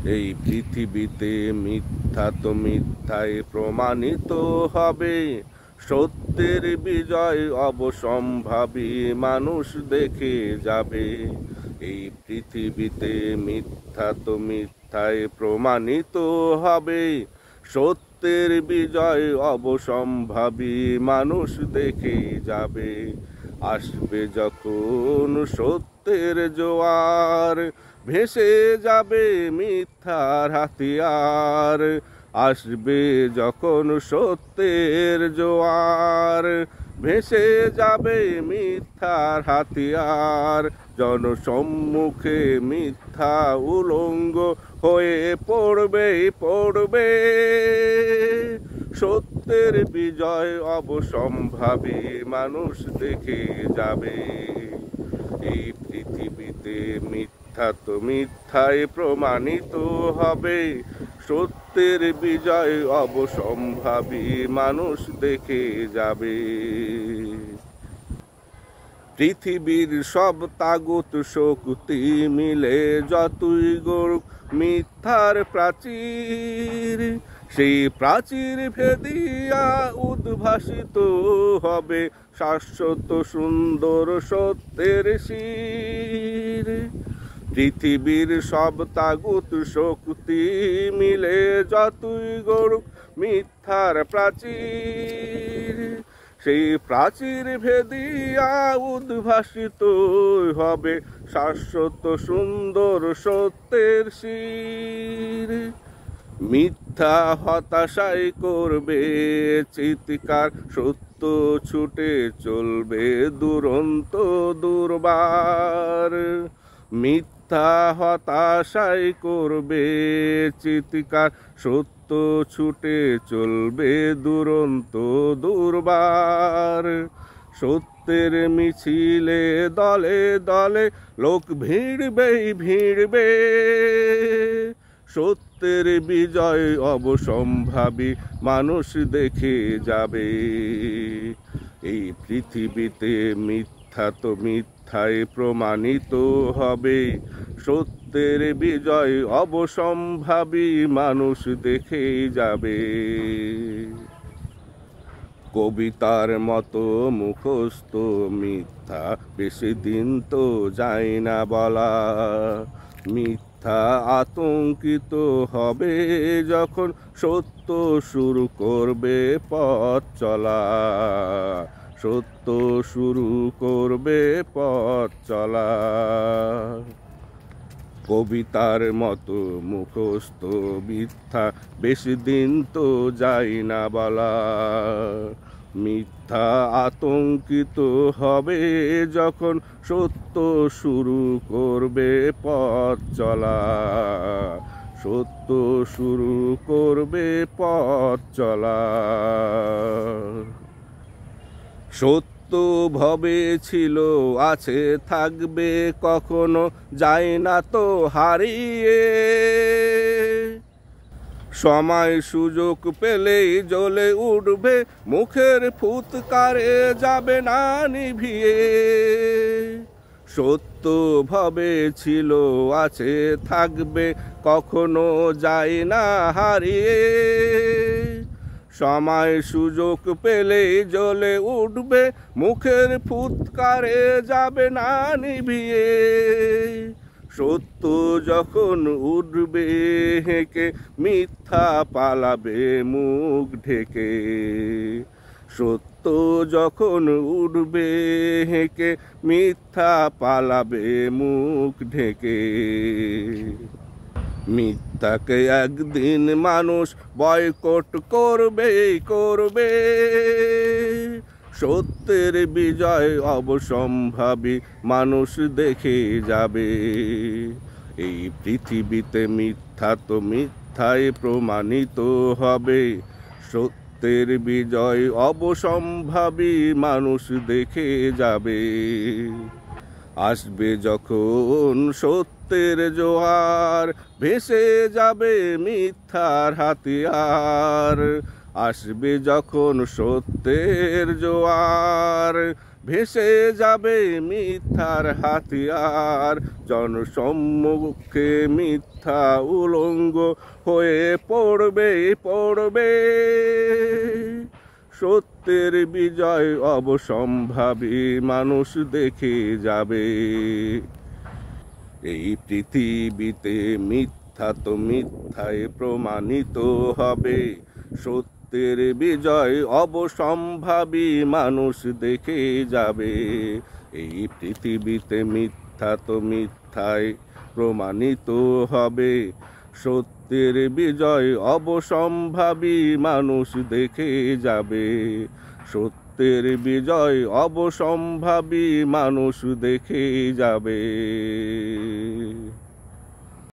এই পৃথিবীতে মিথ্যা তো মিথ্যায় প্রমাণিত হবে, সত্যের বিজয় অবসম্ভাবী মানুষ দেখে যাবে। এই পৃথিবীতে মিথ্যা তো মিথ্যায় প্রমাণিত হবে, সত্যের বিজয় অবসম্ভাবী মানুষ দেখে যাবে। আসবে যখন সত্যের জোয়ার, ভেসে যাবে মিথ্যার হাতিয়ার। আসবে যখন সত্যের জোয়ার, ভেসে যাবে মিথ্যার হাতিয়ার। জনসম্মুখে মিথ্যা উলঙ্গ হয়ে পড়বে পড়বে, সত্যের বিজয় অবসম্ভাবী মানুষ দেখে যাবে। এই পৃথিবীতে মিথ্যা তো মিথ্যায় প্রমাণিত হবে, সত্যের বিজয় অবসম্ভাবী মানুষ দেখে যাবে। পৃথিবীর সব তাগুত শক্তি মিলে যতই গড়ুক মিথ্যার প্রাচীর, সেই প্রাচীর ভেদিয়া উদ্ভাসিত হবে শাশ্বত সুন্দর সত্যের শির। পৃথিবীর সব তাগুত শক্তি মিলে যতই গড়ুক মিথ্যার প্রাচীর, সেই প্রাচীর ভেদিয়া উদ্ভাসিত হবে শাশ্বত সুন্দর সত্যের শির। মিথ্যা হতাশাই করবে চিৎকার, সত্য ছুটে চলবে দুরন্ত দুর্বার। মিথ্যা হতাশাই করবে চিৎকার, সত্য ছুটে চলবে দুরন্ত দুর্বার। সত্যের মিছিলে দলে দলে লোক ভিড়বেই ভিড়বে, সত্যের বিজয় অবসম্ভাবী মানুষ দেখে যাবে। এই পৃথিবীতে মিথ্যা তো মিথ্যায় প্রমাণিত হবে, সত্যের বিজয় অবসম্ভাবী মানুষ দেখে যাবে। কবিতার মতো মুখস্থ মিথ্যা বেশি দিন তো যায় না বলা। মিথ্যা আতঙ্কিত হবে যখন সত্য শুরু করবে পথ চলা, সত্য শুরু করবে পথ চলা। কবিতার মতো মুখস্থ মিথ্যা বেশি দিন তো যায় না বলা। মিথ্যা আতঙ্কিত হবে যখন সত্য শুরু করবে পথ চলা, সত্য শুরু করবে পথ চলা। সত্য ভবে ছিল আছে থাকবে কখনো যায় না তো হারিয়ে। সময় সুযোগ পেলেই জ্বলে উঠবে মুখের ফুৎকারে যাবে না নিভিয়ে। সত্য ভবে ছিল আছে থাকবে কখনো যায় না হারিয়ে। সময় সুযোগ পেলেই জ্বলে উঠবে মুখের ফুৎকারে যাবে না নিভিয়ে। সত্য যখন উঠবে হেঁকে মিথ্যা পালাবে মুখ ঢেকে। সত্য যখন উঠবে হেঁকে মিথ্যা পালাবে মুখ ঢেকে। মিথ্যাকে একদিন মানুষ বয়কট করবে করবে, সত্যের বিজয় অবসম্ভাবী মানুষ দেখে যাবে। এই পৃথিবীতে মিথ্যা তো মিথ্যায় প্রমাণিত হবে, সত্যের বিজয় অবসম্ভাবী মানুষ দেখে যাবে। আসবে যখন সত্যের জোয়ার, ভেসে যাবে মিথ্যার হাতিয়ার। আসবে যখন সত্যের জোয়ার, ভেসে যাবে মিথ্যার হাতিয়ার, জনসম্মুখে মিথ্যা উলঙ্গ হয়ে পড়বে পড়বে। সত্যের বিজয় অবসম্ভাবী মানুষ দেখে যাবে। এই পৃথিবীতে মিথ্যা তো মিথ্যায় প্রমাণিত হবে, সত্যের বিজয় অবসম্ভাবী মানুষ দেখে যাবে। এই পৃথিবীতে মিথ্যা তো মিথ্যায় প্রমাণিত হবে, সত্যের বিজয় অবসম্ভাবী মানুষ দেখে যাবে। সত্যের বিজয় অবসম্ভাবী মানুষ দেখে যাবে।